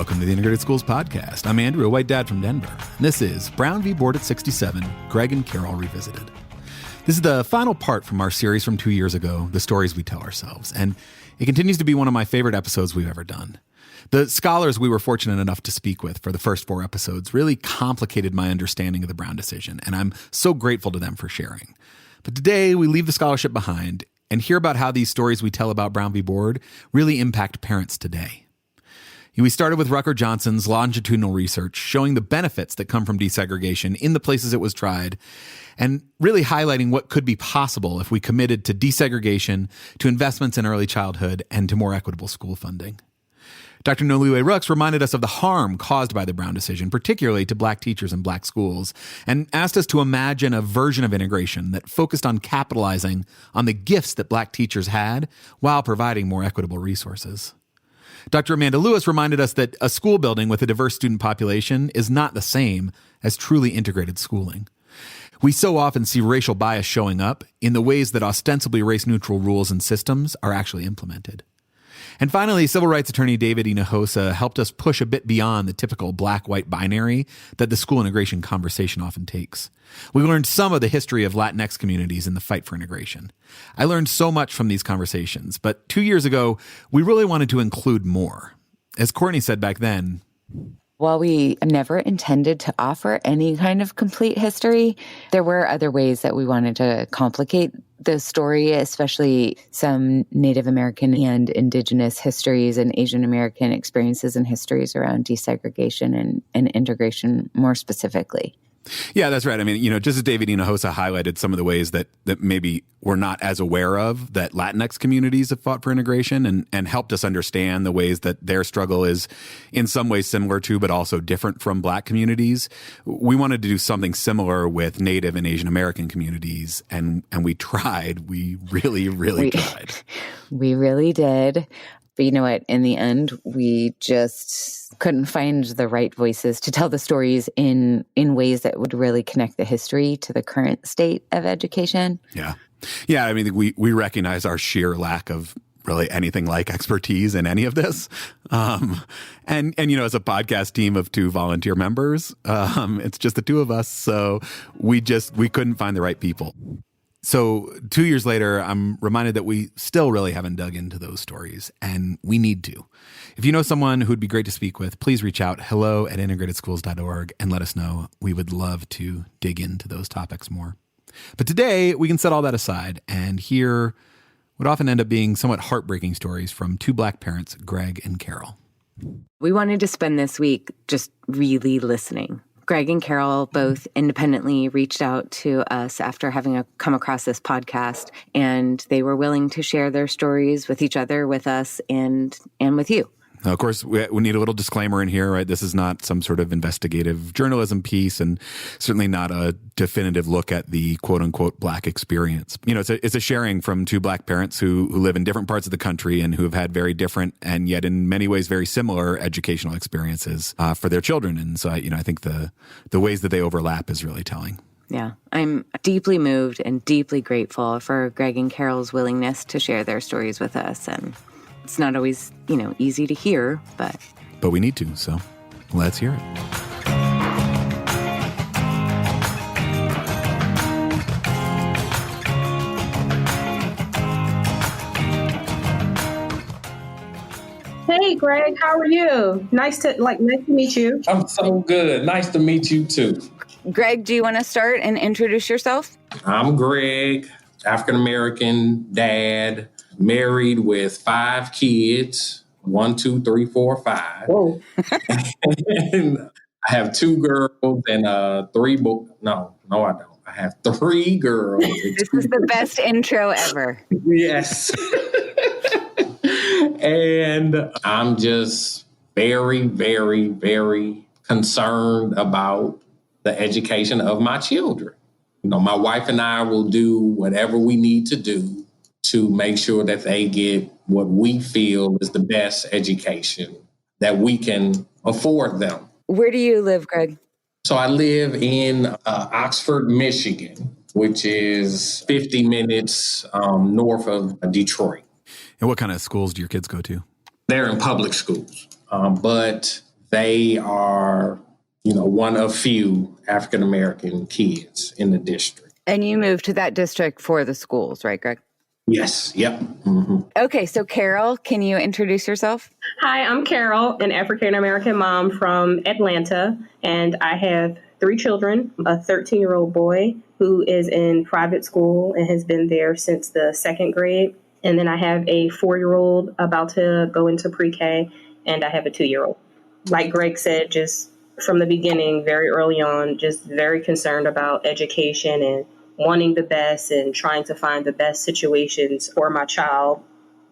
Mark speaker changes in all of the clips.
Speaker 1: Welcome to the Integrated Schools Podcast. I'm Andrew, a white dad from Denver. And this is Brown v. Board at 67, Greg and Carol Revisited. This is the final part from our series from 2 years ago, The Stories We Tell Ourselves, and it continues to be one of my favorite episodes we've ever done. The scholars we were fortunate enough to speak with for the first 4 episodes really complicated my understanding of the Brown decision, and I'm so grateful to them for sharing. But today, we leave the scholarship behind and hear about how these stories we tell about Brown v. Board really impact parents today. We started with Rucker Johnson's longitudinal research showing the benefits that come from desegregation in the places it was tried, and really highlighting what could be possible if we committed to desegregation, to investments in early childhood, and to more equitable school funding. Dr. Noliwe Rooks reminded us of the harm caused by the Brown decision, particularly to Black teachers in Black schools, and asked us to imagine a version of integration that focused on capitalizing on the gifts that Black teachers had while providing more equitable resources. Dr. Amanda Lewis reminded us that a school building with a diverse student population is not the same as truly integrated schooling. We so often see racial bias showing up in the ways that ostensibly race-neutral rules and systems are actually implemented. And finally, civil rights attorney David Hinojosa helped us push a bit beyond the typical black-white binary that the school integration conversation often takes. We learned some of the history of Latinx communities in the fight for integration. I learned so much from these conversations, but 2 years ago, we really wanted to include more. As Courtney said back then,
Speaker 2: while we never intended to offer any kind of complete history, there were other ways that we wanted to complicate the story, especially some Native American and Indigenous histories and Asian American experiences and histories around desegregation and integration more specifically.
Speaker 1: Yeah, that's right. I mean, just as David Hinojosa highlighted some of the ways that maybe we're not as aware of that Latinx communities have fought for integration and helped us understand the ways that their struggle is in some ways similar to, but also different from Black communities. We wanted to do something similar with Native and Asian American communities, and we tried. We really tried.
Speaker 2: We really did. But you know what? In the end, we just couldn't find the right voices to tell the stories in ways that would really connect the history to the current state of education.
Speaker 1: Yeah. I mean, we recognize our sheer lack of really anything like expertise in any of this. And as a podcast team of 2 volunteer members, it's just the 2 of us. So we couldn't find the right people. So 2 years later, I'm reminded that we still really haven't dug into those stories, and we need to. If you know someone who'd be great to speak with, please reach out, hello@integratedschools.org, and let us know. We would love to dig into those topics more. But today, we can set all that aside and hear what often end up being somewhat heartbreaking stories from 2 Black parents, Greg and Carol.
Speaker 2: We wanted to spend this week just really listening. Greg and Carol both independently reached out to us after having come across this podcast, and they were willing to share their stories with each other, with us, and with you.
Speaker 1: Now, of course, we need a little disclaimer in here, right? This is not some sort of investigative journalism piece, and certainly not a definitive look at the quote-unquote Black experience. It's a sharing from 2 Black parents who live in different parts of the country and who have had very different and yet in many ways very similar educational experiences for their children. And so, I think the ways that they overlap is really telling.
Speaker 2: Yeah, I'm deeply moved and deeply grateful for Greg and Carol's willingness to share their stories with us. And it's not always, easy to hear, but
Speaker 1: we need to, so let's hear it.
Speaker 3: Hey, Greg, how are you? Nice to meet you.
Speaker 4: I'm so good. Nice to meet you too.
Speaker 2: Greg, do you want to start and introduce yourself?
Speaker 4: I'm Greg, African-American dad, married with 5 kids, 1, 2, 3, 4, 5.
Speaker 3: Whoa.
Speaker 4: And I have 2 girls and 3 boys. No, I don't. I have 3 girls.
Speaker 2: This is the best intro ever.
Speaker 4: Yes. And I'm just very, very, very concerned about the education of my children. My wife and I will do whatever we need to do to make sure that they get what we feel is the best education that we can afford them.
Speaker 2: Where do you live, Greg?
Speaker 4: So I live in Oxford, Michigan, which is 50 minutes north of Detroit.
Speaker 1: And what kind of schools do your kids go to?
Speaker 4: They're in public schools, but They are, one of few African-American kids in the district.
Speaker 2: And you moved to that district for the schools, right, Greg?
Speaker 4: Yes. Yep. Mm-hmm.
Speaker 2: Okay. So Carol, can you introduce yourself?
Speaker 3: Hi, I'm Carol, an African-American mom from Atlanta, and I have 3 children, a 13-year-old boy who is in private school and has been there since the 2nd grade. And then I have a 4-year-old about to go into pre-K, and I have a 2-year-old. Like Greg said, just from the beginning, very early on, just very concerned about education and wanting the best and trying to find the best situations for my child.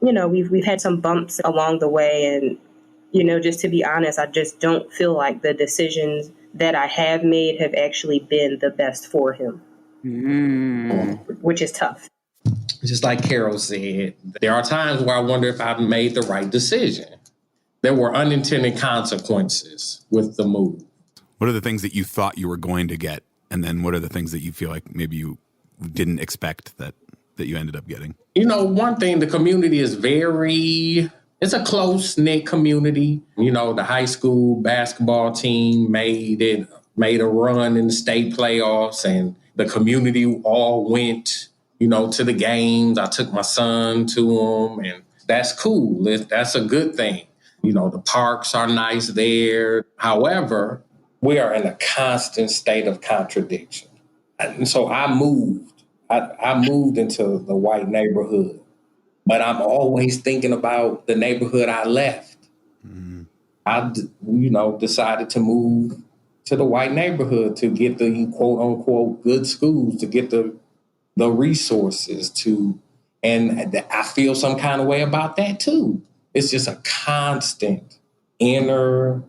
Speaker 3: We've had some bumps along the way, and just to be honest, I just don't feel like the decisions that I have made have actually been the best for him, which is tough.
Speaker 4: Just like Carol said, there are times where I wonder if I've made the right decision. There were unintended consequences with the move.
Speaker 1: What are the things that you thought you were going to get? And then what are the things that you feel like maybe you didn't expect that you ended up getting?
Speaker 4: One thing, the community is it's a close-knit community. The high school basketball team made a run in the state playoffs, and the community all went, to the games. I took my son to them, and that's cool. That's a good thing. The parks are nice there. However, we are in a constant state of contradiction. And so I moved. I moved into the white neighborhood, but I'm always thinking about the neighborhood I left. Mm-hmm. I, decided to move to the white neighborhood to get the quote unquote good schools, to get the resources and I feel some kind of way about that too. It's just a constant inner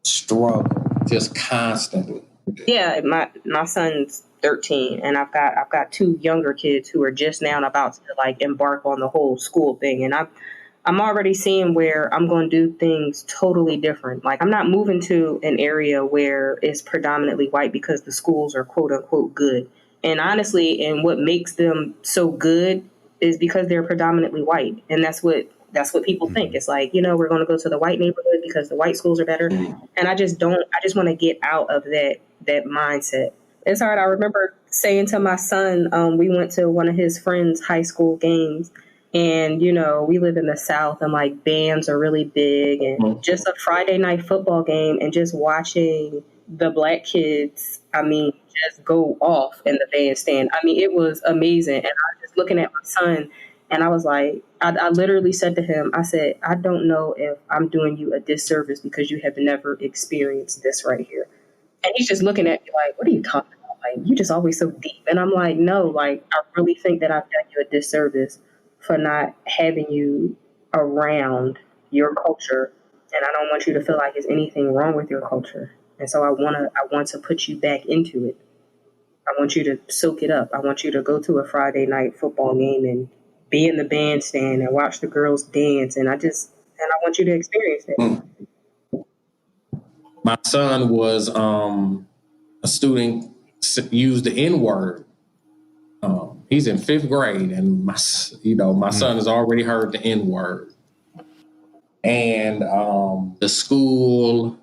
Speaker 4: struggle, just constantly.
Speaker 3: Yeah, my son's 13, and I've got 2 younger kids who are just now about to embark on the whole school thing, and I'm already seeing where I'm going to do things totally different. I'm not moving to an area where it's predominantly white because the schools are quote unquote good. And honestly, and what makes them so good is because they're predominantly white, and that's what people think. It's we're going to go to the white neighborhood because the white schools are better. And I just want to get out of that mindset. It's hard. I remember saying to my son, we went to one of his friends' high school games, and, we live in the South, and bands are really big, and just a Friday night football game and just watching the Black kids, just go off in the bandstand. It was amazing. And I was just looking at my son, and I was like, I literally said to him, I said, I don't know if I'm doing you a disservice because you have never experienced this right here. And he's just looking at me like, what are you talking about? You just always so deep. And I'm like, no, I really think that I've done you a disservice for not having you around your culture. And I don't want you to feel like there's anything wrong with your culture. And so I want to put you back into it. I want you to soak it up. I want you to go to a Friday night football game and be in the bandstand and watch the girls dance. And I want you to experience it.
Speaker 4: My son was a student, used the N-word. He's in 5th grade, and my son has already heard the N-word. And the school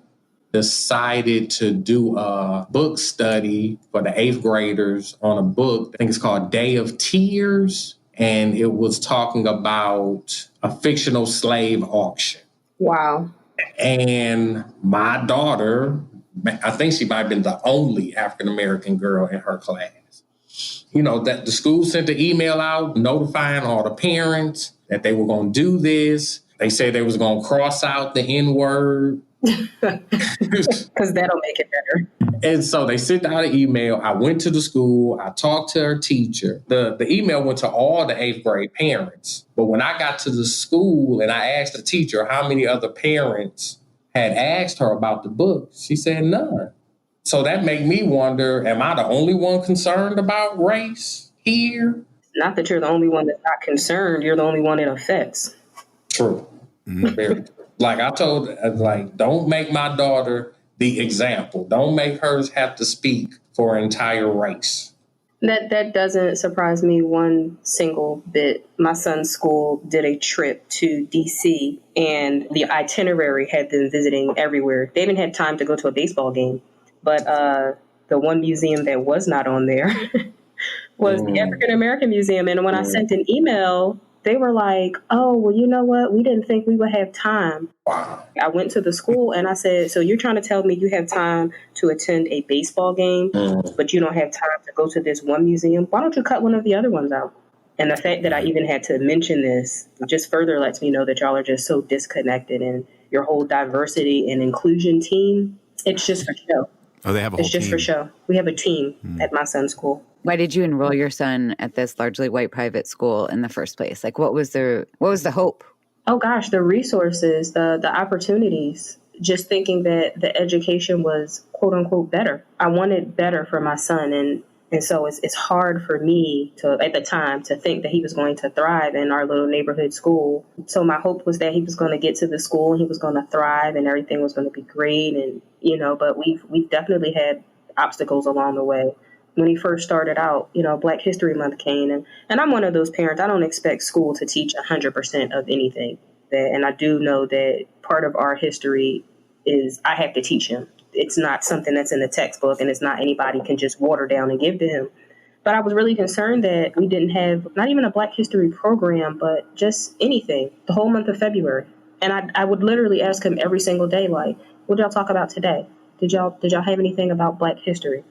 Speaker 4: decided to do a book study for the 8th graders on a book. I think it's called Day of Tears. And it was talking about a fictional slave auction.
Speaker 3: Wow.
Speaker 4: And my daughter, I think she might have been the only African-American girl in her class. That the school sent the email out notifying all the parents that they were going to do this. They said they was going to cross out the N-word.
Speaker 3: Because that'll make it better.
Speaker 4: And so they sent out an email. I went to the school. I talked to her teacher. The email went to all the 8th grade parents. But when I got to the school and I asked the teacher how many other parents had asked her about the book, she said none. So that made me wonder, am I the only one concerned about race here?
Speaker 3: Not that you're the only one that's not concerned. You're the only one it affects.
Speaker 4: True. Very true. I told, don't make my daughter the example. Don't make her have to speak for an entire race.
Speaker 3: That doesn't surprise me one single bit. My son's school did a trip to DC, and the itinerary had them visiting everywhere. They didn't have time to go to a baseball game, but the one museum that was not on there was the African American Museum. And when I sent an email, they were like, "Oh, well, you know what? We didn't think we would have time."
Speaker 4: Wow.
Speaker 3: I went to the school and I said, "So you're trying to tell me you have time to attend a baseball game, but you don't have time to go to this one museum? Why don't you cut one of the other ones out?" And the fact that I even had to mention this just further lets me know that y'all are just so disconnected, and your whole diversity and inclusion team, it's just for show.
Speaker 1: Oh, they have a whole
Speaker 3: It's just
Speaker 1: team.
Speaker 3: for show. We have a team at my son's school.
Speaker 2: Why did you enroll your son at this largely white private school in the first place? Like, what was the hope?
Speaker 3: Oh gosh, the resources, the opportunities, just thinking that the education was quote unquote better. I wanted better for my son. And so it's hard for me to, at the time, to think that he was going to thrive in our little neighborhood school. So my hope was that he was going to get to the school and he was going to thrive and everything was going to be great. And, but we've definitely had obstacles along the way. When he first started out, Black History Month came, and I'm one of those parents. I don't expect school to teach 100% of anything. And I do know that part of our history is I have to teach him. It's not something that's in the textbook, and it's not anybody can just water down and give to him. But I was really concerned that we didn't have not even a Black History program, but just anything the whole month of February. And I would literally ask him every single day, like, what did y'all talk about today? Did y'all have anything about Black history?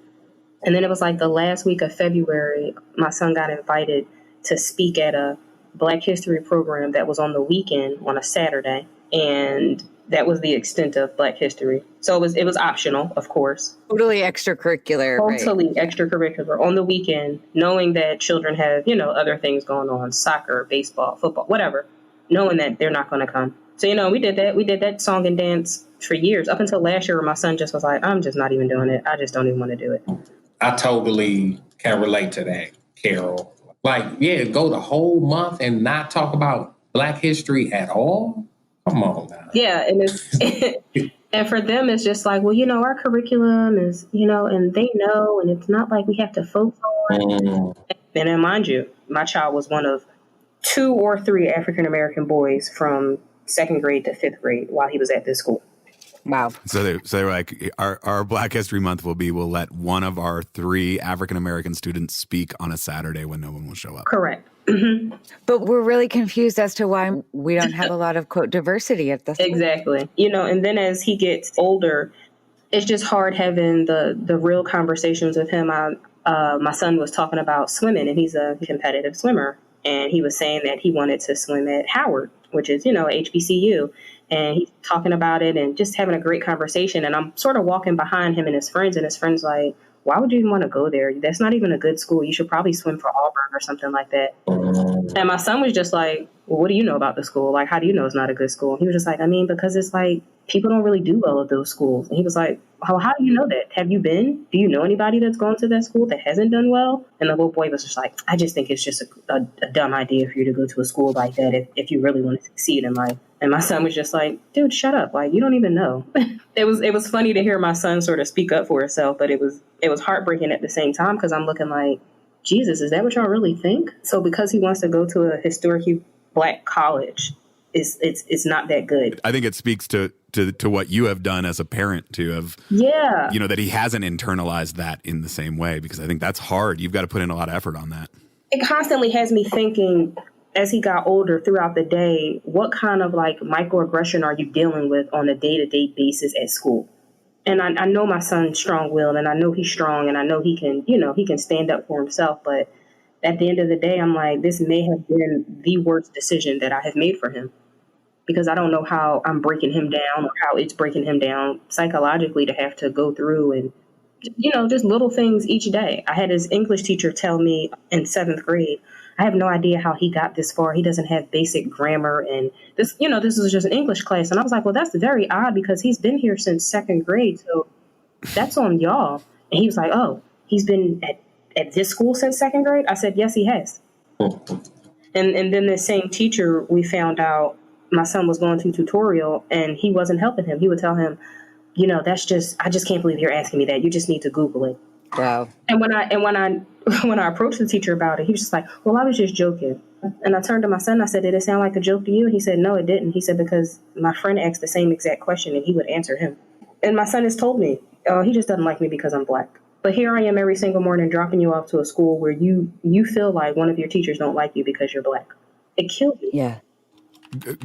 Speaker 3: And then it was like the last week of February, my son got invited to speak at a Black History program that was on the weekend on a Saturday. And that was the extent of Black history. So it was optional, of course.
Speaker 2: Totally extracurricular.
Speaker 3: Totally
Speaker 2: right?
Speaker 3: extracurricular on the weekend, knowing that children have, other things going on, soccer, baseball, football, whatever, knowing that they're not going to come. So, we did that. We did that song and dance for years, up until last year where my son just was like, I'm just not even doing it. I just don't even want to do it.
Speaker 4: I totally can relate to that, Carol. Like, yeah, go the whole month and not talk about Black history at all? Come on now. Yeah, and and for them, it's just like, well, our curriculum is, and they know, and it's not like we have to focus on. And then, mind you, my child was one of 2 or 3 African-American boys from 2nd grade to 5th grade while he was at this school.
Speaker 2: Wow.
Speaker 1: So they were like, our Black History Month we'll let one of our 3 African-American students speak on a Saturday when no one will show up.
Speaker 3: Correct. Mm-hmm.
Speaker 2: But we're really confused as to why we don't have a lot of, quote, diversity at this.
Speaker 3: Exactly. And then as he gets older, it's just hard having the real conversations with him. My son was talking about swimming, and he's a competitive swimmer. And he was saying that he wanted to swim at Howard, which is, HBCU. And he's talking about it and just having a great conversation. And I'm sort of walking behind him and his friends like, why would you even want to go there? That's not even a good school. You should probably swim for Auburn or something like that. And my son was just like, well, what do you know about the school? Like, how do you know it's not a good school? He was just like, because it's like people don't really do well at those schools. And he was like, how do you know that? Have you been? Do you know anybody that's gone to that school that hasn't done well? And the little boy was just like, I just think it's just a dumb idea for you to go to a school like that if you really want to succeed in life. And my son was just like, dude, shut up. Like, you don't even know. It was funny to hear my son sort of speak up for himself, but it was heartbreaking at the same time because I'm looking like, Jesus, is that what y'all really think? So because he wants to go to a historically Black college, it's not that good.
Speaker 1: I think it speaks to what you have done as a parent to have, that he hasn't internalized that in the same way, because I think that's hard. You've got to put in a lot of effort on that. It
Speaker 3: constantly has me thinking, as he got older throughout the day, what kind of like microaggression are you dealing with on a day-to-day basis at school? And I know my son's strong-willed, and I know he's strong, and I know he can stand up for himself. But at the end of the day, I'm like, this may have been the worst decision that I have made for him, because I don't know how I'm breaking him down or how it's breaking him down psychologically to have to go through and, just little things each day. I had his English teacher tell me in 7th grade, I have no idea how he got this far. He doesn't have basic grammar. And this was just an English class. And I was like, well, that's very odd because he's been here since 2nd grade. So that's on y'all. And he was like, oh, he's been at this school since 2nd grade? I said, yes, he has. And then the same teacher, we found out my son was going to tutorial and he wasn't helping him. He would tell him, I just can't believe you're asking me that. You just need to Google it.
Speaker 2: Wow.
Speaker 3: And when I when I approached the teacher about it, he was just like, well, I was just joking. And I turned to my son, I said, did it sound like a joke to you? And he said, no, it didn't. He said, because my friend asked the same exact question and he would answer him. And my son has told me, he just doesn't like me because I'm Black. But here I am every single morning dropping you off to a school where you feel like one of your teachers don't like you because you're Black. It killed me.
Speaker 2: Yeah.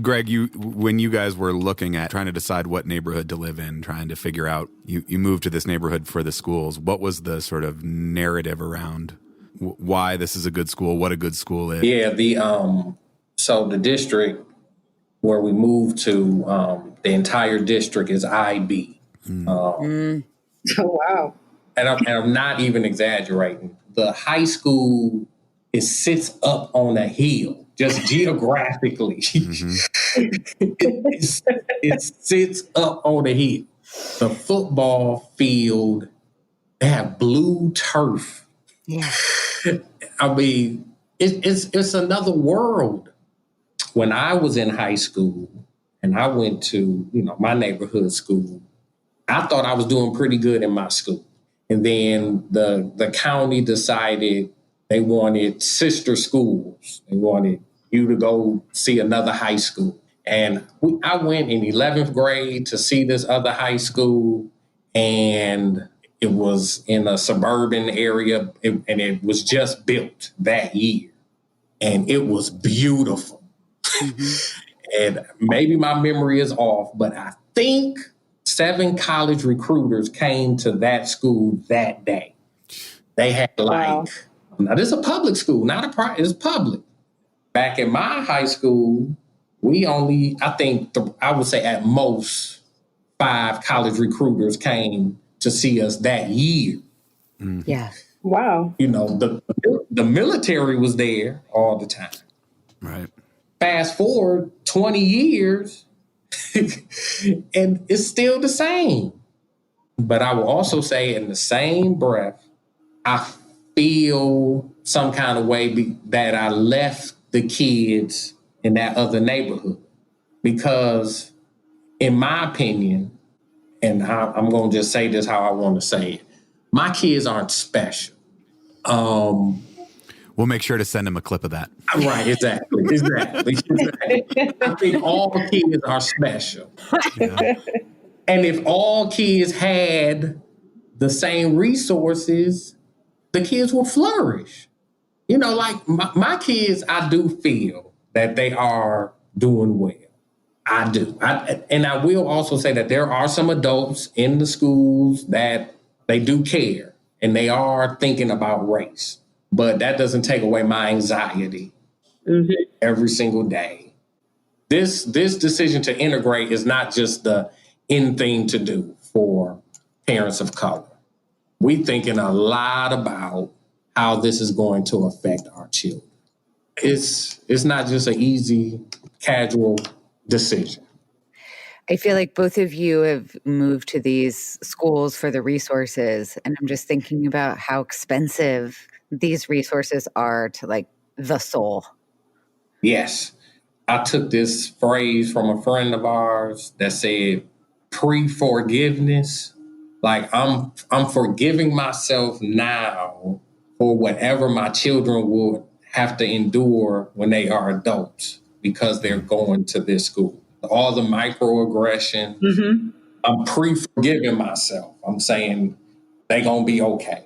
Speaker 1: Greg, when you guys were looking at trying to decide what neighborhood to live in, trying to figure out, you moved to this neighborhood for the schools. What was the sort of narrative around why this is a good school, what a good school is?
Speaker 4: Yeah, so the district where we moved to, the entire district is IB.
Speaker 3: Oh, wow.
Speaker 4: And I'm not even exaggerating. The high school, it sits up on a hill. Just geographically, it sits up on the hill. The football field, they have blue turf.
Speaker 2: Yeah.
Speaker 4: I mean, it's another world. When I was in high school and I went to, my neighborhood school, I thought I was doing pretty good in my school. And then the county decided they wanted sister schools. They wanted you to go see another high school. And I went in 11th grade to see this other high school, and it was in a suburban area, and it was just built that year. And it was beautiful. And maybe my memory is off, but I think 7 college recruiters came to that school that day. They had now this is a public school, not a private, it's public. Back in my high school, we only, I would say at most 5 college recruiters came to see us that year.
Speaker 2: Yeah.
Speaker 3: Wow.
Speaker 4: The military was there all the time.
Speaker 1: Right.
Speaker 4: Fast forward 20 years, and it's still the same. But I will also say in the same breath, I feel some kind of way that I left the kids in that other neighborhood. Because in my opinion, and I'm going to just say this how I want to say it, my kids aren't special.
Speaker 1: We'll make sure to send them a clip of that.
Speaker 4: Right, exactly. I think all kids are special. Yeah. And if all kids had the same resources, the kids will flourish. Like my kids, I do feel that they are doing well. I do. And I will also say that there are some adults in the schools that they do care and they are thinking about race. But that doesn't take away my anxiety every single day. This decision to integrate is not just the in thing to do for parents of color. We're thinking a lot about how this is going to affect our children. It's not just an easy, casual decision.
Speaker 2: I feel like both of you have moved to these schools for the resources, and I'm just thinking about how expensive these resources are to like the soul.
Speaker 4: Yes. I took this phrase from a friend of ours that said pre-forgiveness. Like I'm forgiving myself now for whatever my children will have to endure when they are adults because they're going to this school. All the microaggression, I'm pre-forgiving myself. I'm saying they're going to be okay.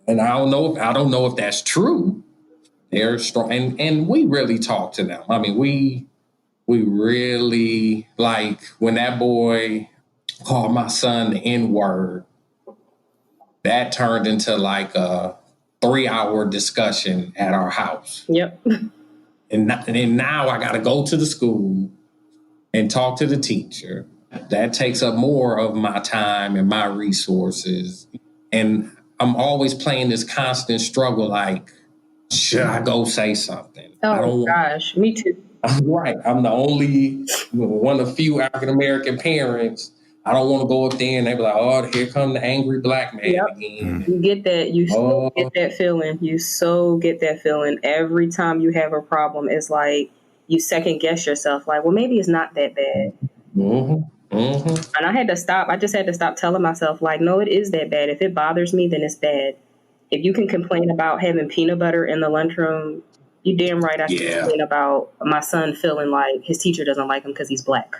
Speaker 4: And I don't know if that's true. They're strong. And we really talk to them. I mean, we really, like when that boy called my son the N-word, that turned into like a 3-hour discussion at our house.
Speaker 3: Yep.
Speaker 4: And now I got to go to the school and talk to the teacher. That takes up more of my time and my resources. And I'm always playing this constant struggle, like, should I go say something?
Speaker 3: Oh, gosh, me too.
Speaker 4: Right. I'm the only one of few African-American parents. I don't want to go up there and they be like, oh, here come the angry Black man again.
Speaker 3: You get that. You so get that feeling. You so get that feeling. Every time you have a problem, it's like you second guess yourself. Like, well, maybe it's not that bad. And I had to stop. I just had to stop telling myself, like, no, it is that bad. If it bothers me, then it's bad. If you can complain about having peanut butter in the lunchroom, you damn right I can complain about my son feeling like his teacher doesn't like him because he's black.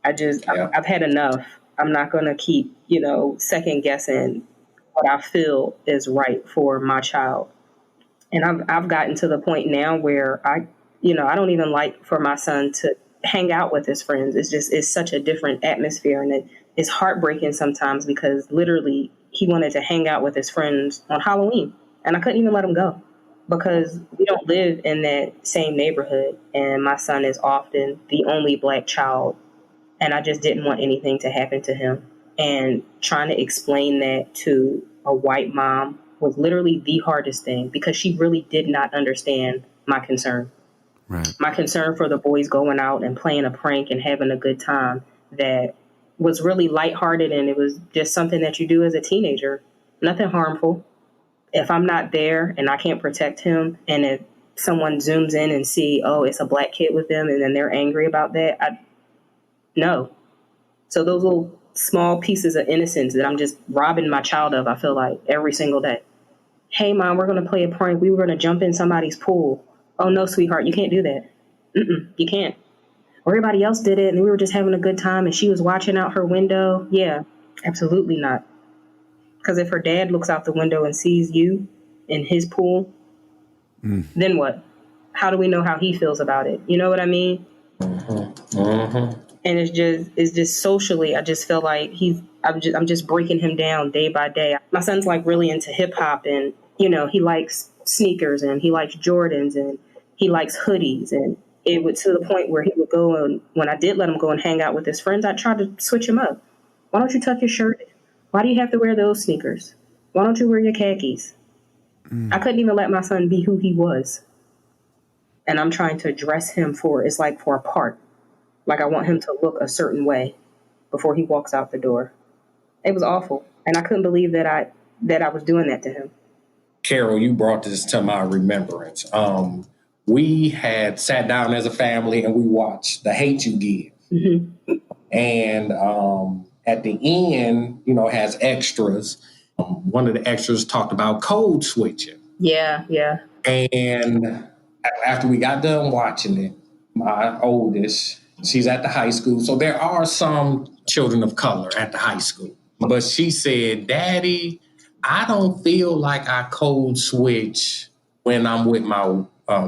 Speaker 3: I've had enough. I'm not going to keep, second guessing what I feel is right for my child. And I've gotten to the point now where I don't even like for my son to hang out with his friends. It's such a different atmosphere, and it's heartbreaking sometimes because literally he wanted to hang out with his friends on Halloween, and I couldn't even let him go because we don't live in that same neighborhood, and my son is often the only black child, and I just didn't want anything to happen to him. And trying to explain that to a white mom was literally the hardest thing because she really did not understand my concern.
Speaker 1: Right.
Speaker 3: My concern for the boys going out and playing a prank and having a good time that was really lighthearted, and it was just something that you do as a teenager. Nothing harmful. If I'm not there and I can't protect him, and if someone zooms in and see, oh, it's a black kid with them, and then they're angry about that, no. So those little small pieces of innocence that I'm just robbing my child of, I feel like, every single day. Hey, Mom, we're going to play a prank. We were going to jump in somebody's pool. Oh, no, sweetheart, you can't do that. You can't. Or everybody else did it, and we were just having a good time, and she was watching out her window. Yeah, absolutely not. Because if her dad looks out the window and sees you in his pool, then what? How do we know how he feels about it? You know what I mean? And it's just socially, I just feel like I'm just breaking him down day by day. My son's like really into hip hop, and he likes sneakers, and he likes Jordans, and he likes hoodies, and it would to the point where he would go, and when I did let him go and hang out with his friends, I tried to switch him up. Why don't you tuck your shirt in? Why do you have to wear those sneakers? Why don't you wear your khakis? I couldn't even let my son be who he was. And I'm trying to dress him for a part. Like I want him to look a certain way before he walks out the door. It was awful. And I couldn't believe that I was doing that to him.
Speaker 4: Carol, you brought this to my remembrance. We had sat down as a family and we watched The Hate U Give. Mm-hmm. And at the end, has extras. One of the extras talked about code switching.
Speaker 3: Yeah.
Speaker 4: And after we got done watching it, my oldest, she's at the high school. So there are some children of color at the high school. But she said, Daddy, I don't feel like I code switch when I'm with my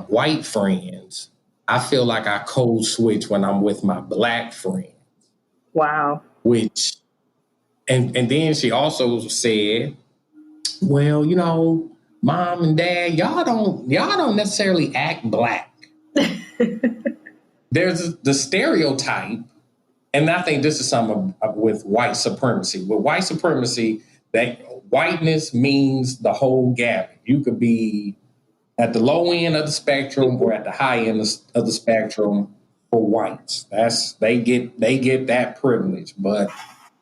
Speaker 4: white friends. I feel like I code switch when I'm with my black friends.
Speaker 3: Wow.
Speaker 4: Which, and then she also said, well, Mom and Dad, y'all don't necessarily act black. There's the stereotype, and I think this is something with white supremacy. With white supremacy, that whiteness means the whole gamut. You could be at the low end of the spectrum or at the high end of the spectrum for whites. They get that privilege. But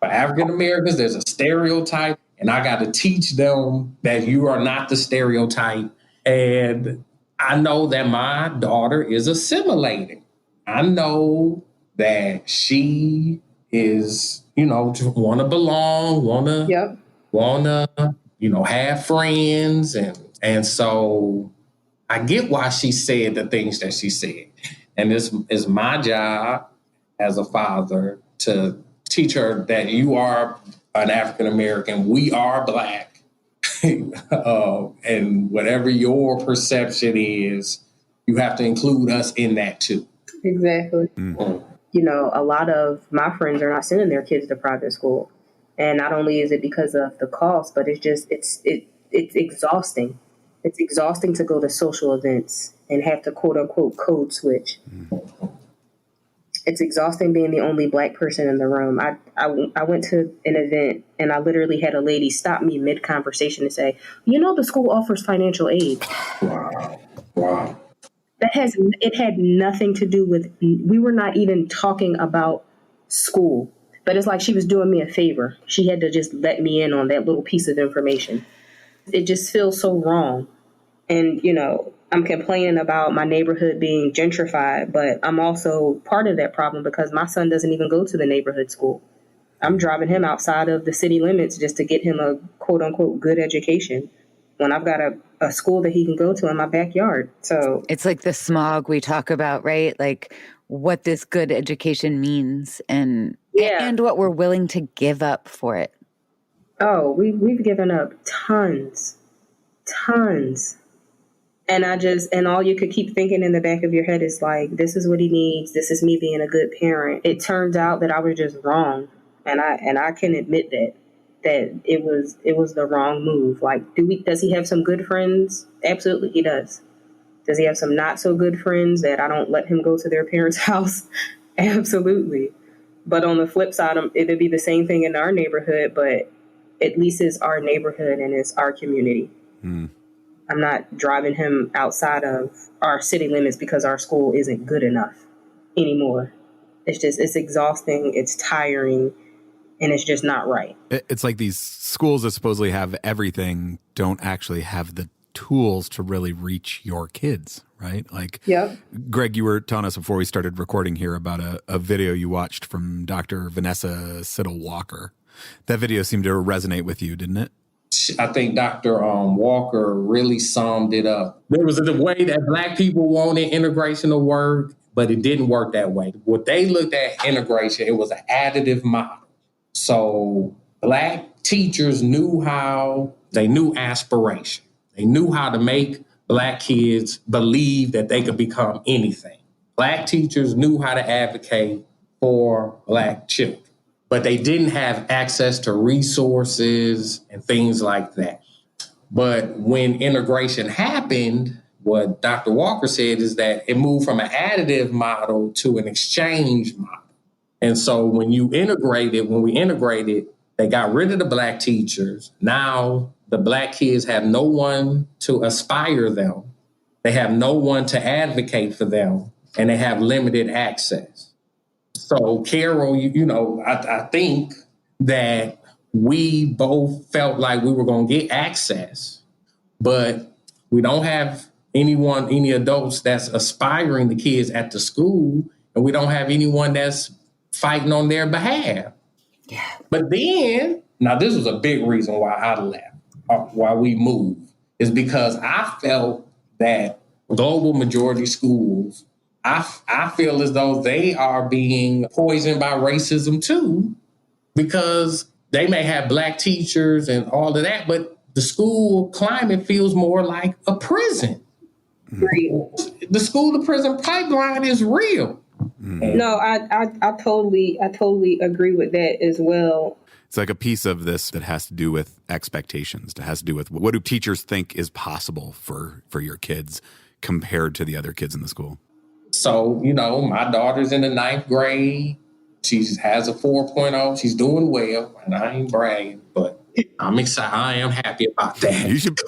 Speaker 4: for African Americans, there's a stereotype, and I got to teach them that you are not the stereotype. And I know that my daughter is assimilating. I know that she is, want to belong, want to, have friends. And so I get why she said the things that she said. And this is my job as a father to teach her that you are an African American. We are black. And whatever your perception is, you have to include us in that too.
Speaker 3: Exactly. A lot of my friends are not sending their kids to private school. And not only is it because of the cost, but it's exhausting. It's exhausting to go to social events and have to quote unquote code switch. It's exhausting being the only black person in the room. I went to an event and I literally had a lady stop me mid conversation and say, the school offers financial aid.
Speaker 4: Wow.
Speaker 3: It had nothing to do with, we were not even talking about school, but it's like she was doing me a favor. She had to just let me in on that little piece of information. It just feels so wrong. And, I'm complaining about my neighborhood being gentrified, but I'm also part of that problem because my son doesn't even go to the neighborhood school. I'm driving him outside of the city limits just to get him a quote unquote good education. when I've got a school that he can go to in my backyard. So
Speaker 2: it's like the smog we talk about, right? Like what this good education means and what we're willing to give up for it.
Speaker 3: Oh, we've given up tons. And all you could keep thinking in the back of your head is like, this is what he needs. This is me being a good parent. It turns out that I was just wrong. And I can admit that it was the wrong move. Like, does he have some good friends? Absolutely, he does. Does he have some not so good friends that I don't let him go to their parents' house? Absolutely. But on the flip side, it'd be the same thing in our neighborhood, but at least it's our neighborhood and it's our community. Mm. I'm not driving him outside of our city limits because our school isn't good enough anymore. It's exhausting, it's tiring, and it's just not right.
Speaker 1: It's like these schools that supposedly have everything don't actually have the tools to really reach your kids, right? Like, yep. Greg, you were telling us before we started recording here about a video you watched from Dr. Vanessa Siddle-Walker. That video seemed to resonate with you, didn't it?
Speaker 4: I think Dr. Walker really summed it up. There was a way that Black people wanted integration to work, but it didn't work that way. What they looked at integration, it was an additive model. So Black teachers knew aspiration. They knew how to make Black kids believe that they could become anything. Black teachers knew how to advocate for Black children, but they didn't have access to resources and things like that. But when integration happened, what Dr. Walker said is that it moved from an additive model to an exchange model. And so when we integrated, they got rid of the Black teachers. Now the Black kids have no one to aspire them. They have no one to advocate for them, and they have limited access. So, Carol, I think that we both felt like we were going to get access, but we don't have any adults that's aspiring the kids at the school, and we don't have anyone that's fighting on their behalf. Yeah. But then, now this was a big reason why I left, why we moved, is because I felt that global majority schools, I feel as though they are being poisoned by racism too, because they may have Black teachers and all of that, but the school climate feels more like a prison. Real. The school to prison pipeline is real.
Speaker 3: No, I totally agree with that as well.
Speaker 1: It's like a piece of this that has to do with expectations. That has to do with what do teachers think is possible for your kids compared to the other kids in the school.
Speaker 4: So, my daughter's in the 9th grade. She has a 4.0. She's doing well, and I ain't bragging, but I'm excited. I am happy about that.
Speaker 1: You should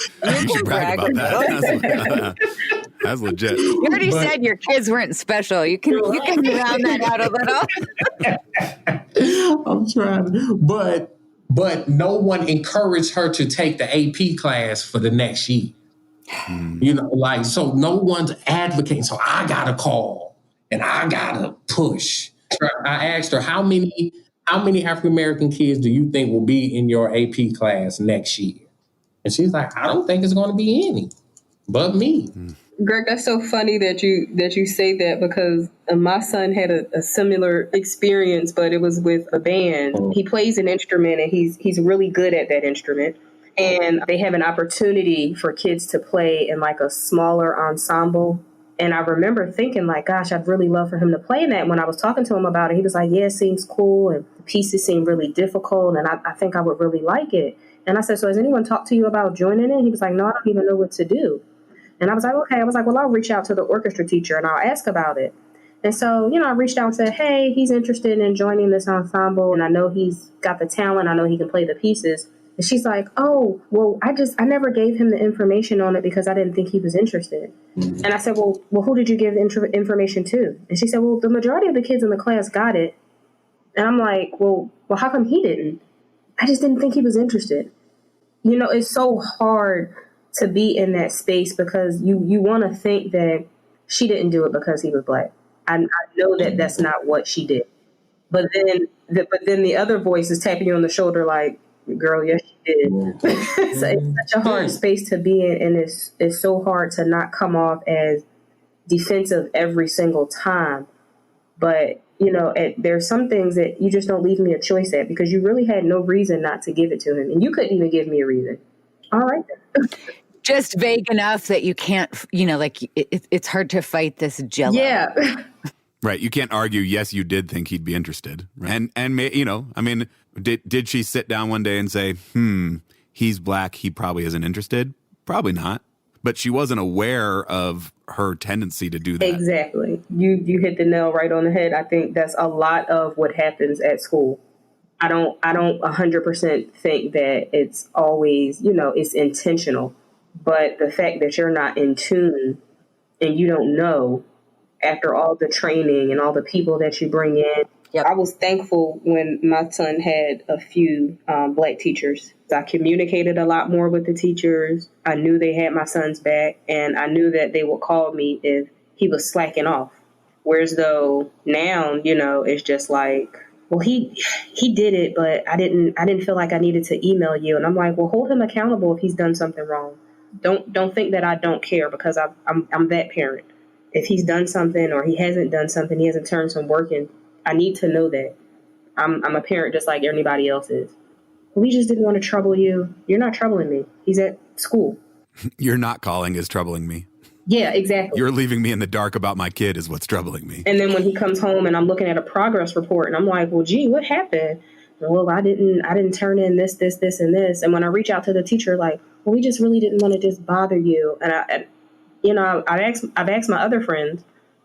Speaker 1: brag about that. That's legit.
Speaker 2: You already said your kids weren't special. You can round that out a
Speaker 4: little. I'm trying, but no one encouraged her to take the AP class for the next year. So no one's advocating. So I got to call and I got to push. I asked her, how many African-American kids do you think will be in your AP class next year? And she's like, I don't think it's going to be any but me.
Speaker 3: Greg, that's so funny that you say that, because my son had a similar experience, but it was with a band. He plays an instrument and he's really good at that instrument. And they have an opportunity for kids to play in like a smaller ensemble. And I remember thinking like, gosh, I'd really love for him to play in that. When I was talking to him about it, he was like, yeah, it seems cool. And the pieces seem really difficult. And I think I would really like it. And I said, so has anyone talked to you about joining it? He was like, no, I don't even know what to do. And I was like, okay. I was like, well, I'll reach out to the orchestra teacher and I'll ask about it. And so, I reached out and said, hey, he's interested in joining this ensemble. And I know he's got the talent. I know he can play the pieces. And she's like, oh, well, I never gave him the information on it because I didn't think he was interested. Mm-hmm. And I said, well, who did you give information to? And she said, well, the majority of the kids in the class got it. And I'm like, well, how come he didn't? I just didn't think he was interested. It's so hard to be in that space because you want to think that she didn't do it because he was Black. I know that that's not what she did. But then the other voice is tapping you on the shoulder like, Girl, yes, she did. So it's such a hard space to be in, and it's so hard to not come off as defensive every single time. But, there's some things that you just don't leave me a choice at because you really had no reason not to give it to him. And you couldn't even give me a reason. All right.
Speaker 2: Just vague enough that you can't, it's hard to fight this jello.
Speaker 3: Yeah.
Speaker 1: Right. You can't argue, yes, you did think he'd be interested. Right? And did she sit down one day and say, he's black, he probably isn't interested? Probably not. But she wasn't aware of her tendency to do that.
Speaker 3: Exactly. You hit the nail right on the head. I think that's a lot of what happens at school. I don't 100% think that it's always, it's intentional. But the fact that you're not in tune and you don't know after all the training and all the people that you bring in. Yep. I was thankful when my son had a few black teachers. I communicated a lot more with the teachers. I knew they had my son's back, and I knew that they would call me if he was slacking off. Whereas though now, it's just like, well, he did it, but I didn't feel like I needed to email you. And I'm like, well, hold him accountable if he's done something wrong. Don't think that I don't care because I'm that parent. If he's done something or he hasn't done something, he hasn't turned some work in, I need to know that. I'm a parent just like anybody else is. We just didn't want to trouble you. You're not troubling me. He's at school.
Speaker 1: You're not calling is troubling me.
Speaker 3: Yeah, exactly.
Speaker 1: You're leaving me in the dark about my kid is what's troubling me.
Speaker 3: And then when he comes home and I'm looking at a progress report and I'm like, well, gee, what happened? Well, I didn't turn in this, and this. And when I reach out to the teacher, like, well, we just really didn't want to just bother you. And I've asked my other friends,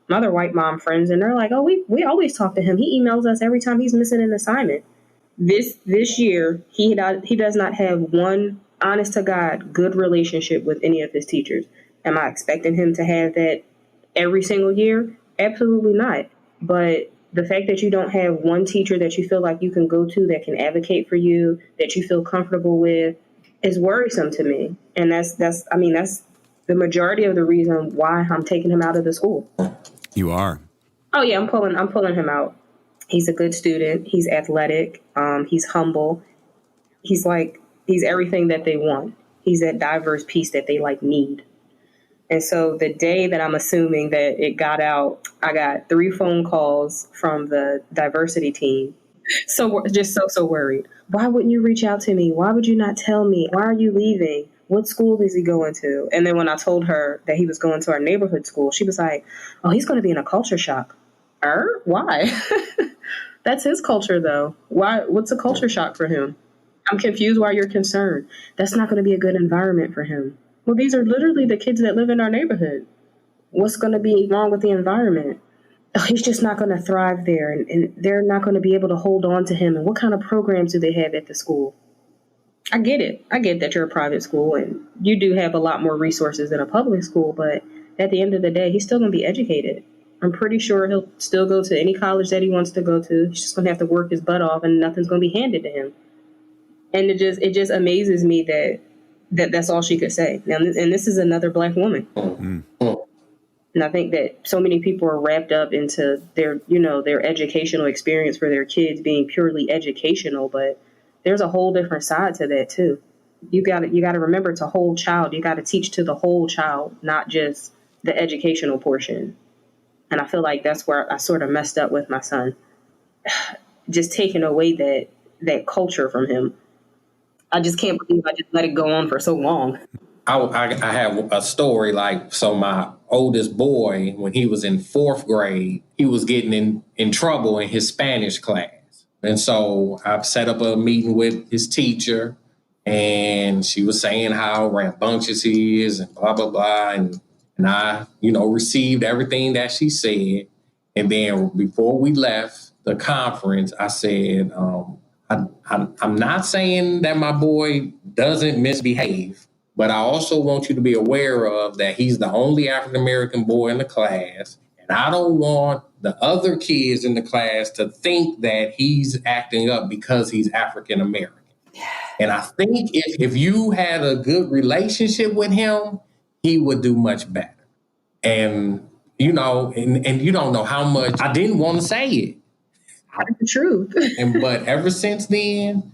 Speaker 3: my other white mom friends, and they're like, oh, we always talk to him. He emails us every time he's missing an assignment. This year, he does not have one, honest to God, good relationship with any of his teachers. Am I expecting him to have that every single year? Absolutely not. But the fact that you don't have one teacher that you feel like you can go to that can advocate for you, that you feel comfortable with, is worrisome to me. And that's the majority of the reason why I'm taking him out of the school.
Speaker 1: You are?
Speaker 3: Oh yeah, I'm pulling him out. He's a good student. He's athletic. He's humble. He's everything that they want. He's that diverse piece that they need. And so the day that I'm assuming that it got out, I got 3 phone calls from the diversity team. So just so worried. Why wouldn't you reach out to me? Why would you not tell me? Why are you leaving? What school is he going to? And then when I told her that he was going to our neighborhood school, she was like, oh, he's going to be in a culture shock. Why? That's his culture, though. Why? What's a culture shock for him? I'm confused why you're concerned. That's not going to be a good environment for him. Well, these are literally the kids that live in our neighborhood. What's going to be wrong with the environment? Oh, he's just not going to thrive there, and they're not going to be able to hold on to him. And what kind of programs do they have at the school? I get it. I get that you're a private school, and you do have a lot more resources than a public school, but at the end of the day, he's still going to be educated. I'm pretty sure he'll still go to any college that he wants to go to. He's just going to have to work his butt off, and nothing's going to be handed to him. And it just amazes me that that's all she could say. Now, and this is another Black woman. Mm-hmm. And I think that so many people are wrapped up into their educational experience for their kids being purely educational, but there's a whole different side to that too. You got to remember it's a whole child. You got to teach to the whole child, not just the educational portion. And I feel like that's where I sort of messed up with my son. Just taking away that culture from him. I just can't believe I just let it go on for so long.
Speaker 4: I have a story so my oldest boy, when he was in 4th grade, he was getting in trouble in his Spanish class. And so I've set up a meeting with his teacher, and she was saying how rambunctious he is and blah, blah, blah. And I, received everything that she said. And then before we left the conference, I said, I'm not saying that my boy doesn't misbehave, but I also want you to be aware of that he's the only African-American boy in the class. And I don't want the other kids in the class to think that he's acting up because he's African-American. And I think if you had a good relationship with him, he would do much better. And, and you don't know how much I didn't want to say it.
Speaker 3: That's the truth.
Speaker 4: But ever since then,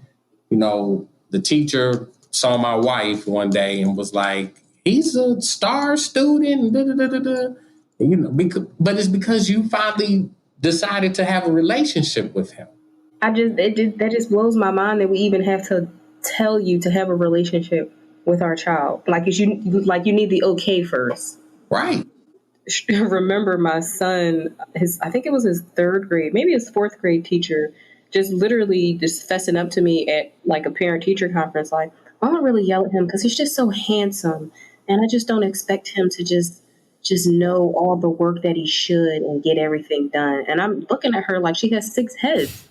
Speaker 4: the teacher saw my wife one day and was like, he's a star student, da, da, da, da, da. You know, but it's because you finally decided to have a relationship with him.
Speaker 3: That just blows my mind that we even have to tell you to have a relationship with our child. Like you need the okay first.
Speaker 4: Right.
Speaker 3: Remember my son, I think it was his third grade, maybe his fourth grade teacher, just literally just fessing up to me at like a parent teacher conference, like, I don't really yell at him because he's just so handsome. And I just don't expect him to just know all the work that he should and get everything done. And I'm looking at her like she has 6 heads.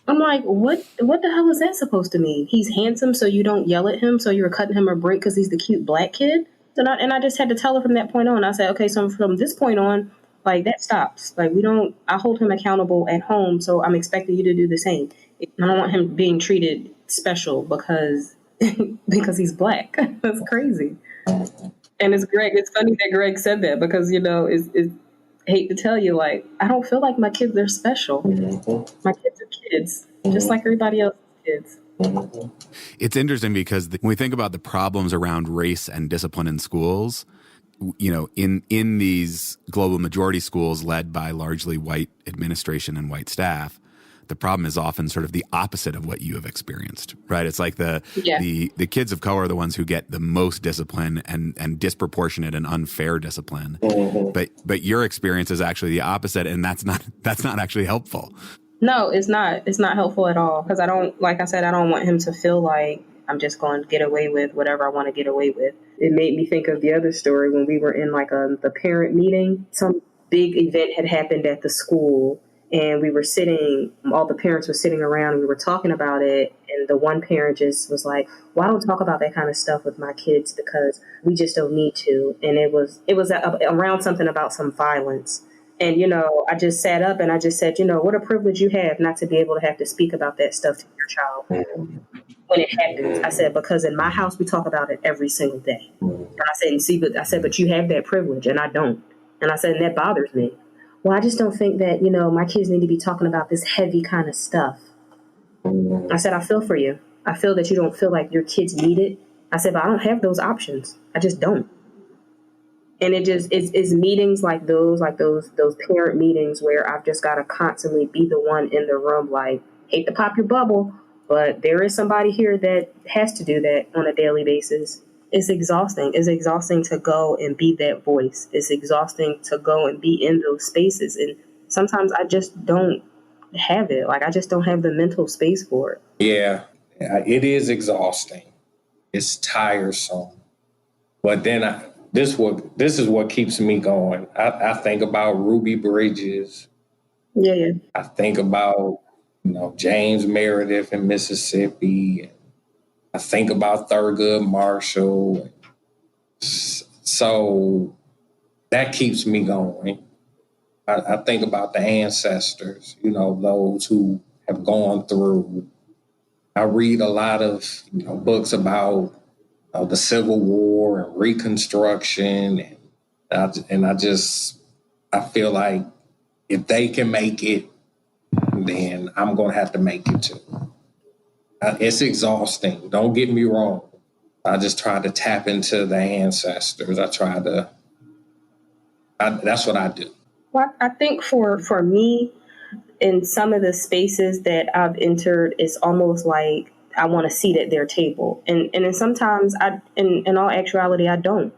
Speaker 3: I'm like, what the hell is that supposed to mean? He's handsome, so you don't yell at him, so you're cutting him a break because he's the cute black kid? And I just had to tell her from that point on. I said, okay, so from this point on, like, that stops. Like, I hold him accountable at home, so I'm expecting you to do the same. I don't want him being treated special because he's black. That's crazy. And it's funny that Greg said that because, you know, hate to tell you, like, I don't feel like my kids are special. My kids are kids, just like everybody else's kids.
Speaker 1: It's interesting because when we think about the problems around race and discipline in schools, you know, in these global majority schools led by largely white administration and white staff, the problem is often sort of the opposite of what you have experienced, right? It's like the kids of color are the ones who get the most discipline and disproportionate and unfair discipline. But your experience is actually the opposite, and that's not actually helpful.
Speaker 3: No, it's not. It's not helpful at all because I don't want him to feel like I'm just going to get away with whatever I want to get away with. It made me think of the other story when we were in like the parent meeting. Some big event had happened at the school. And we were all the parents were sitting around and we were talking about it. And the one parent just was like, well, I don't talk about that kind of stuff with my kids because we just don't need to. And it was around something about some violence. And, you know, I just sat up and I just said, you know, what a privilege you have not to be able to have to speak about that stuff to your child when it happens. I said, because in my house, we talk about it every single day. And I said, but you have that privilege and I don't. And I said, and that bothers me. Well, I just don't think that, you know, my kids need to be talking about this heavy kind of stuff. I said, I feel for you. I feel that you don't feel like your kids need it. I said, but I don't have those options. I just don't. And it's meetings like those parent meetings where I've just got to constantly be the one in the room, like, hate to pop your bubble, but there is somebody here that has to do that on a daily basis. It's exhausting. It's exhausting to go and be that voice. It's exhausting to go and be in those spaces. And sometimes I just don't have it. Like, I just don't have the mental space for it.
Speaker 4: Yeah, it is exhausting. It's tiresome. But then this is what keeps me going. I think about Ruby Bridges.
Speaker 3: Yeah.
Speaker 4: I think about, you know, James Meredith in Mississippi. I think about Thurgood Marshall. So that keeps me going. I think about the ancestors, you know, those who have gone through. I read a lot of, you know, books about the Civil War and Reconstruction. And I feel like if they can make it, then I'm going to have to make it too. It's exhausting. Don't get me wrong. I just try to tap into the ancestors. That's what I do.
Speaker 3: Well, I think for me, in some of the spaces that I've entered, it's almost like I want a seat at their table. And then sometimes in all actuality, I don't.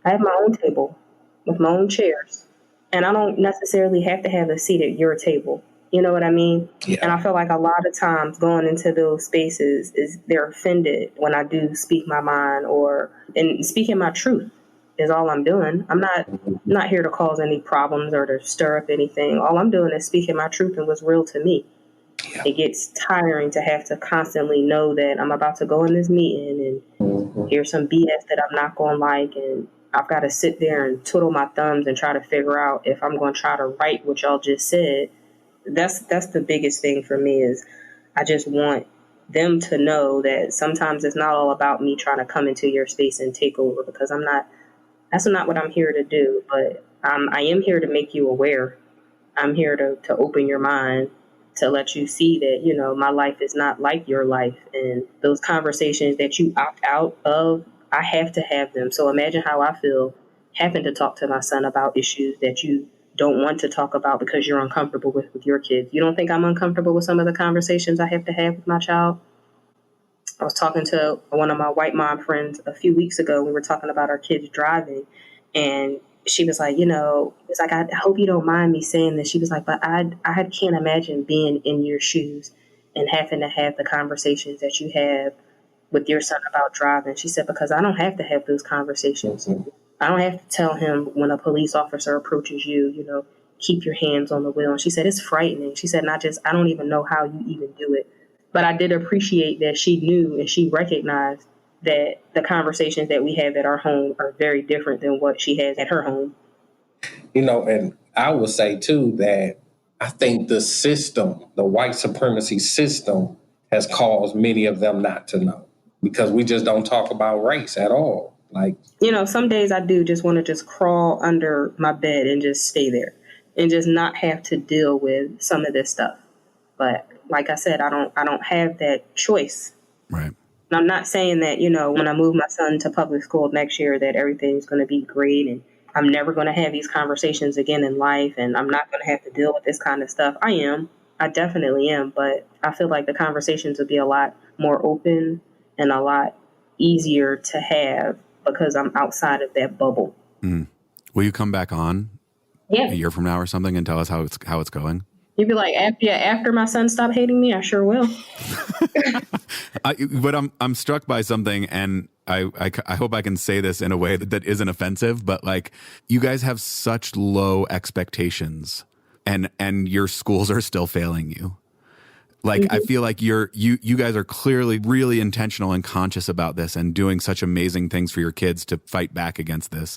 Speaker 3: I have my own table with my own chairs. And I don't necessarily have to have a seat at your table. You know what I mean?
Speaker 4: Yeah.
Speaker 3: And I feel like a lot of times going into those spaces is they're offended when I do speak my mind and speaking my truth is all I'm doing. I'm not here to cause any problems or to stir up anything. All I'm doing is speaking my truth and what's real to me. Yeah. It gets tiring to have to constantly know that I'm about to go in this meeting and hear some BS that I'm not going to like, and I've got to sit there and twiddle my thumbs and try to figure out if I'm going to try to write what y'all just said. That's the biggest thing for me is I just want them to know that sometimes it's not all about me trying to come into your space and take over, because that's not what I'm here to do. But I am here to make you aware. I'm here to open your mind to let you see that, you know, my life is not like your life. And those conversations that you opt out of, I have to have them. So imagine how I feel having to talk to my son about issues that you don't want to talk about because you're uncomfortable with your kids. You don't think I'm uncomfortable with some of the conversations I have to have with my child? I was talking to one of my white mom friends a few weeks ago. We were talking about our kids driving, and she was like, you know, it's like, I hope you don't mind me saying this. She was like, but I can't imagine being in your shoes and having to have the conversations that you have with your son about driving. She said, because I don't have to have those conversations. I don't have to tell him when a police officer approaches you, you know, keep your hands on the wheel. And she said, it's frightening. She said, I don't even know how you even do it. But I did appreciate that she knew and she recognized that the conversations that we have at our home are very different than what she has at her home.
Speaker 4: You know, and I would say, too, that I think the system, the white supremacy system, has caused many of them not to know because we just don't talk about race at all. Like,
Speaker 3: you know, some days I do just want to just crawl under my bed and just stay there and just not have to deal with some of this stuff. But like I said, I don't have that choice.
Speaker 1: Right.
Speaker 3: And I'm not saying that, you know, when I move my son to public school next year that everything's going to be great and I'm never going to have these conversations again in life and I'm not going to have to deal with this kind of stuff. I definitely am. But I feel like the conversations would be a lot more open and a lot easier to have because I'm outside of that bubble.
Speaker 1: Mm. Will you come back on a year from now or something and tell us how it's going?
Speaker 3: You'd be like, after my son stopped hating me, I sure will.
Speaker 1: But I'm struck by something, and I hope I can say this in a way that isn't offensive, but like, you guys have such low expectations, and your schools are still failing you. Like, I feel like you guys are clearly really intentional and conscious about this and doing such amazing things for your kids to fight back against this.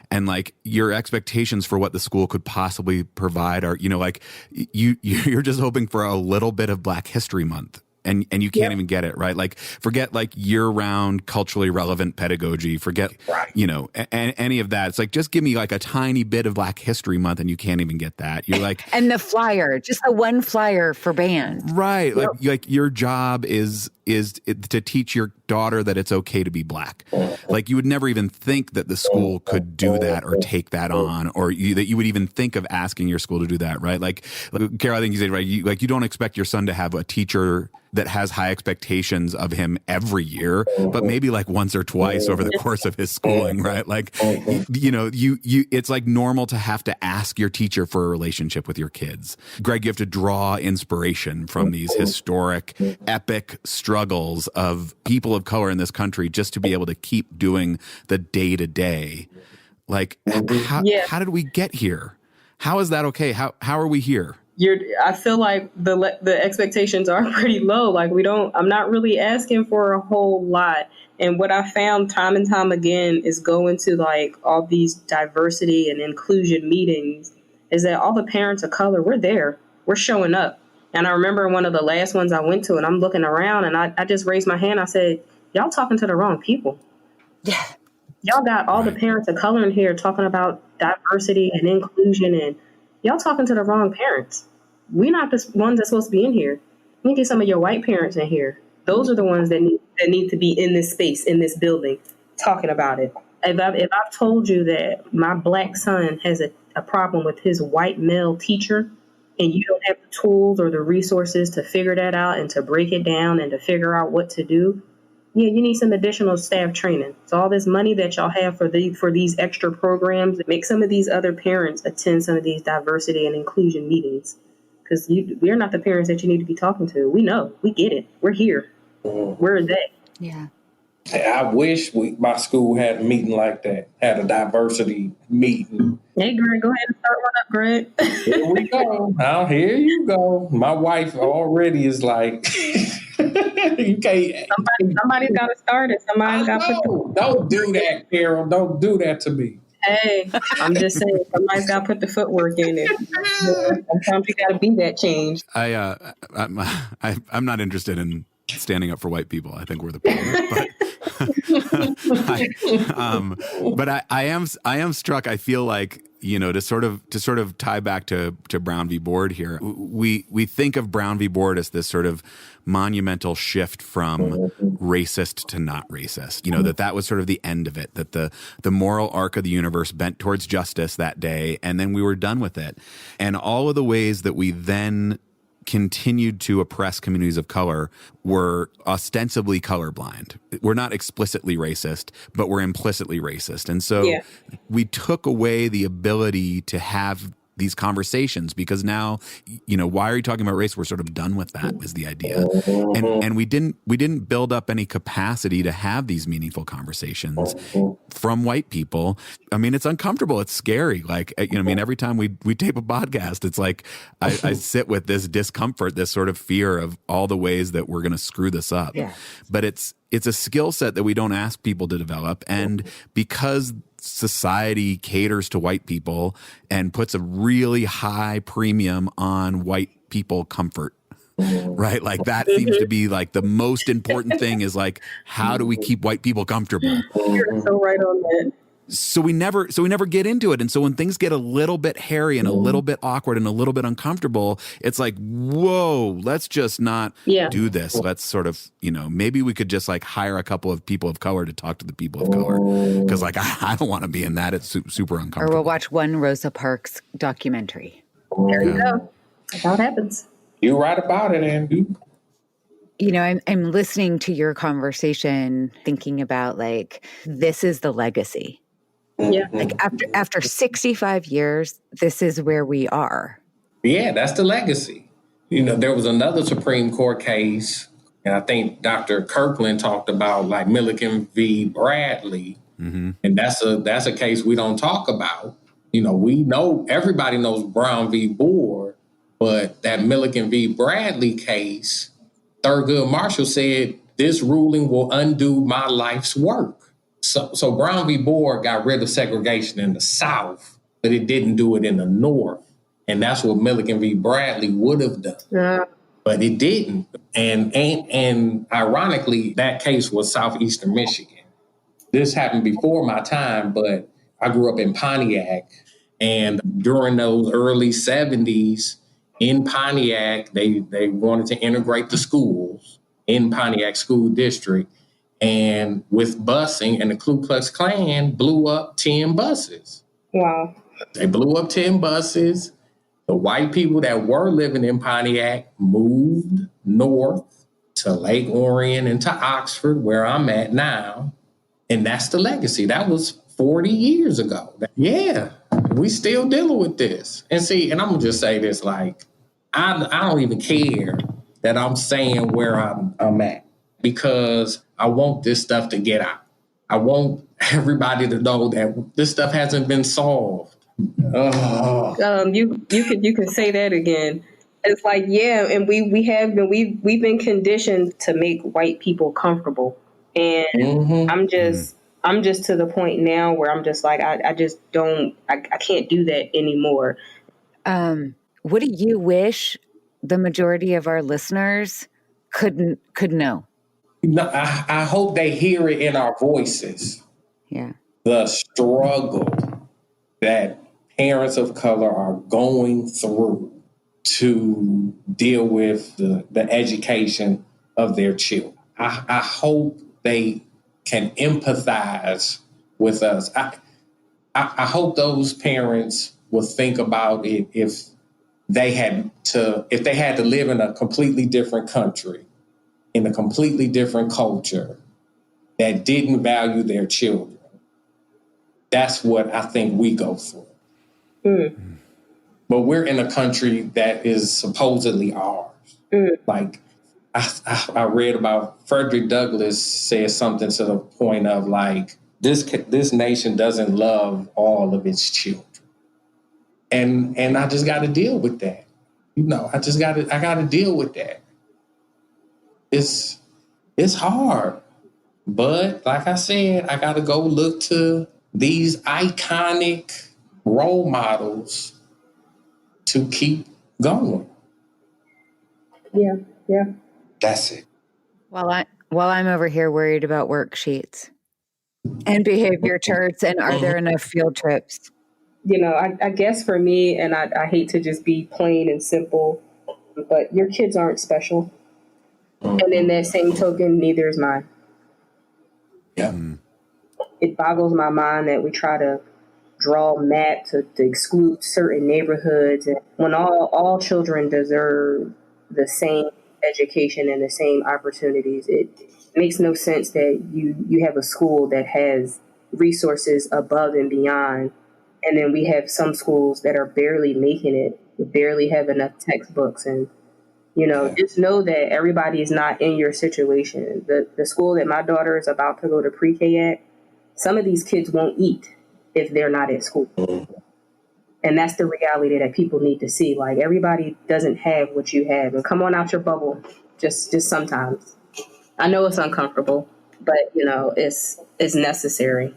Speaker 1: And like, your expectations for what the school could possibly provide are, you know, like you're just hoping for a little bit of Black History Month. And you can't even get it, right? Like, forget like year-round culturally relevant pedagogy. Forget, you know, any of that. It's like, just give me like a tiny bit of Black History Month, and you can't even get that. You're like,
Speaker 2: and the flyer, just the one flyer for band,
Speaker 1: right? Like your job is to teach your daughter that it's okay to be Black. Like, you would never even think that the school could do that or take that on, or that you would even think of asking your school to do that, right? Like Carol, I think you said, right? You don't expect your son to have a teacher that has high expectations of him every year, but maybe like once or twice over the course of his schooling, right? Like, you know, it's like normal to have to ask your teacher for a relationship with your kids. Greg, you have to draw inspiration from these historic, epic struggles of people of color in this country just to be able to keep doing the day-to-day. Like, how did we get here? How is that okay? How are we here?
Speaker 3: I feel like the expectations are pretty low. Like, I'm not really asking for a whole lot. And what I found time and time again is going to like all these diversity and inclusion meetings is that all the parents of color, we're there, we're showing up. And I remember one of the last ones I went to, and I'm looking around and I just raised my hand. I said, y'all talking to the wrong people. Yeah. Y'all got all the parents of color in here talking about diversity and inclusion, and y'all talking to the wrong parents. We're not the ones that's supposed to be in here. You need to get some of your white parents in here. Those are the ones that need to be in this space, in this building, talking about it. If I've told you that my Black son has a problem with his white male teacher, and you don't have the tools or the resources to figure that out and to break it down and to figure out what to do, you need some additional staff training. So all this money that y'all have for these extra programs, make some of these other parents attend some of these diversity and inclusion meetings. Because we're not the parents that you need to be talking to. We know. We get it. We're here. Where are they?
Speaker 2: Yeah.
Speaker 4: I wish my school had a meeting like that, had a diversity meeting.
Speaker 3: Hey, Greg, go ahead and start one up, Greg.
Speaker 4: Here we go. Now, here you go. My wife already is like, you can't.
Speaker 3: Somebody's got to start it. Somebody's got to.
Speaker 4: Don't do that, Carol. Don't do that to me.
Speaker 3: Hey, I'm just saying, somebody's got to put the footwork in it. Sometimes you got to be that change.
Speaker 1: I'm not interested in standing up for white people. I think we're the problem. But I am struck. I feel like, to sort of tie back to Brown v. Board here. We think of Brown v. Board as this sort of monumental shift from racist to not racist. That was sort of the end of it. That the moral arc of the universe bent towards justice that day, and then we were done with it. And all of the ways that we then continued to oppress communities of color were ostensibly colorblind. We're not explicitly racist, but we're implicitly racist. And so we took away the ability to have these conversations, because now, why are you talking about race? We're sort of done with that, was the idea. And we didn't build up any capacity to have these meaningful conversations from white people. I mean, it's uncomfortable. It's scary. Like, every time we tape a podcast, it's like I sit with this discomfort, this sort of fear of all the ways that we're going to screw this up. Yeah. But it's a skill set that we don't ask people to develop. And because society caters to white people and puts a really high premium on white people comfort, right? Like that seems to be like the most important thing, is like, how do we keep white people comfortable?
Speaker 3: You're so right on that.
Speaker 1: So we never get into it. And so when things get a little bit hairy and a little bit awkward and a little bit uncomfortable, it's like, whoa, let's just not do this. Let's sort of, maybe we could just like hire a couple of people of color to talk to the people of color. Because like, I don't want to be in that. It's super uncomfortable.
Speaker 2: Or we'll watch one Rosa Parks documentary.
Speaker 3: There you go. That's how it happens.
Speaker 4: You're right about it, Andrew.
Speaker 2: I'm listening to your conversation, thinking about like, this is the legacy.
Speaker 3: Yeah.
Speaker 2: Like after 65 years, this is where we are.
Speaker 4: Yeah, that's the legacy. There was another Supreme Court case, and I think Dr. Kirkland talked about like Mykytyn v. Bradley. Mm-hmm. And that's a case we don't talk about. We know, everybody knows Brown v. Board, but that Mykytyn v. Bradley case, Thurgood Marshall said, this ruling will undo my life's work. So Brown v. Board got rid of segregation in the South, but it didn't do it in the North. And that's what Mykytyn v. Bradley would have done. Yeah. But it didn't. And ironically, that case was Southeastern Michigan. This happened before my time, but I grew up in Pontiac. And during those early 70s, in Pontiac, they wanted to integrate the schools in Pontiac School District. And with busing, and the Ku Klux Klan blew up 10 buses.
Speaker 3: Wow.
Speaker 4: They blew up 10 buses. The white people that were living in Pontiac moved north to Lake Orion and to Oxford, where I'm at now. And that's the legacy. That was 40 years ago. Yeah, we still dealing with this. And I'm going to just say this, like, I don't even care that I'm saying where I'm at, because I want this stuff to get out. I want everybody to know that this stuff hasn't been solved.
Speaker 3: You can say that again. It's like, yeah, and we've been conditioned to make white people comfortable, and I'm just to the point now where I'm just like, I can't do that anymore.
Speaker 2: What do you wish the majority of our listeners could know?
Speaker 4: I hope they hear it in our voices.
Speaker 2: Yeah.
Speaker 4: The struggle that parents of color are going through to deal with the education of their children. I hope they can empathize with us. I hope those parents will think about it if they had to live in a completely different country, in a completely different culture that didn't value their children. That's what I think we go through. Mm. But we're in a country that is supposedly ours. Mm. Like, I read about Frederick Douglass said something to the point of like, this nation doesn't love all of its children. And I just got to deal with that. I got to deal with that. It's hard. But like I said, I got to go look to these iconic role models to keep going.
Speaker 3: Yeah.
Speaker 4: That's it.
Speaker 2: Well, While I'm over here worried about worksheets and behavior charts and are there enough field trips?
Speaker 3: I guess for me, and I hate to just be plain and simple, but your kids aren't special. And in that same token, neither is mine.
Speaker 4: Yeah.
Speaker 3: It boggles my mind that we try to draw map to exclude certain neighborhoods, and when all children deserve the same education and the same opportunities. It makes no sense that you have a school that has resources above and beyond, and then we have some schools that are barely making it, barely have enough textbooks. And just know that everybody is not in your situation. The school that my daughter is about to go to pre-K at, some of these kids won't eat if they're not at school. And that's the reality that people need to see. Like, everybody doesn't have what you have. And come on out your bubble, just sometimes. I know it's uncomfortable, but, it's necessary.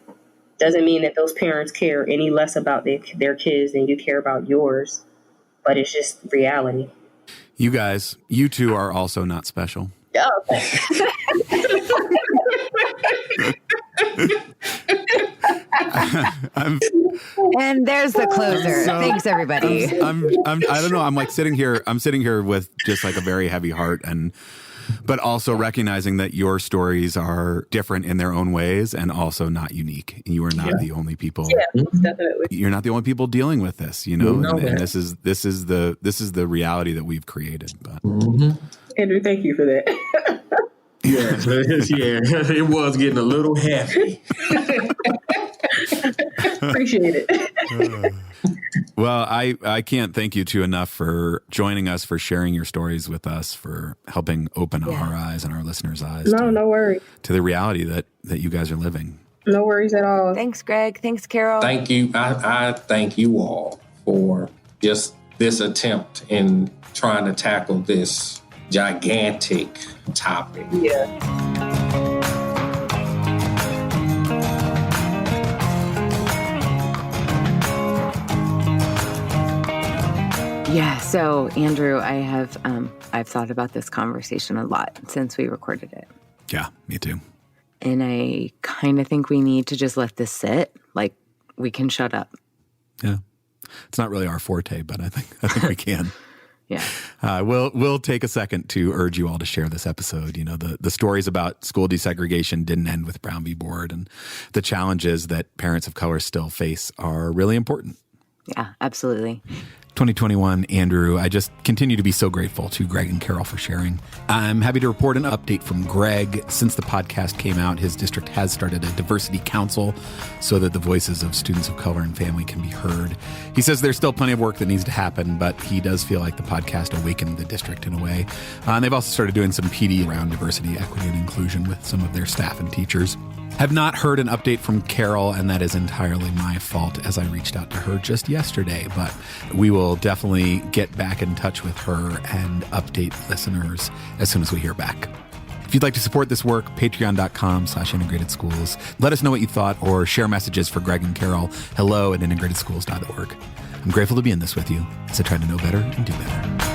Speaker 3: Doesn't mean that those parents care any less about their kids than you care about yours. But it's just reality.
Speaker 1: You guys, you two are also not special.
Speaker 3: Oh, okay.
Speaker 2: And there's the closer. Thanks, everybody.
Speaker 1: I don't know. I'm sitting here with just like a very heavy heart, but also recognizing that your stories are different in their own ways and also not unique. You are not the only people.
Speaker 3: Yeah, definitely.
Speaker 1: You're not the only people dealing with this, and this is the reality that we've created. But
Speaker 3: Andrew, thank you for that.
Speaker 4: Yeah, it was getting a little heavy.
Speaker 3: Appreciate it.
Speaker 1: Well, I can't thank you two enough for joining us, for sharing your stories with us, for helping open our eyes and our listeners' eyes.
Speaker 3: No worries.
Speaker 1: To the reality that you guys are living.
Speaker 3: No worries at all.
Speaker 2: Thanks, Greg. Thanks, Carol.
Speaker 4: Thank you. I thank you all for just this attempt in trying to tackle this gigantic topic.
Speaker 3: Yeah.
Speaker 2: Yeah. So, Andrew, I've thought about this conversation a lot since we recorded it.
Speaker 1: Yeah, me too.
Speaker 2: And I kind of think we need to just let this sit. Like, we can shut up.
Speaker 1: Yeah. It's not really our forte, but I think we can.
Speaker 2: Yeah.
Speaker 1: We'll take a second to urge you all to share this episode. The stories about school desegregation didn't end with Brown v. Board, and the challenges that parents of color still face are really important.
Speaker 2: Yeah, absolutely.
Speaker 1: 2021, Andrew, I just continue to be so grateful to Greg and Carol for sharing. I'm happy to report an update from Greg. Since the podcast came out, his district has started a diversity council so that the voices of students of color and family can be heard. He says there's still plenty of work that needs to happen, but he does feel like the podcast awakened the district in a way. And they've also started doing some PD around diversity, equity, and inclusion with some of their staff and teachers. Have not heard an update from Carol, and that is entirely my fault, as I reached out to her just yesterday. But we will definitely get back in touch with her and update listeners as soon as we hear back. If you'd like to support this work, patreon.com/integrated schools. Let us know what you thought or share messages for Greg and Carol. hello@integratedschools.org. I'm grateful to be in this with you as I try to know better and do better.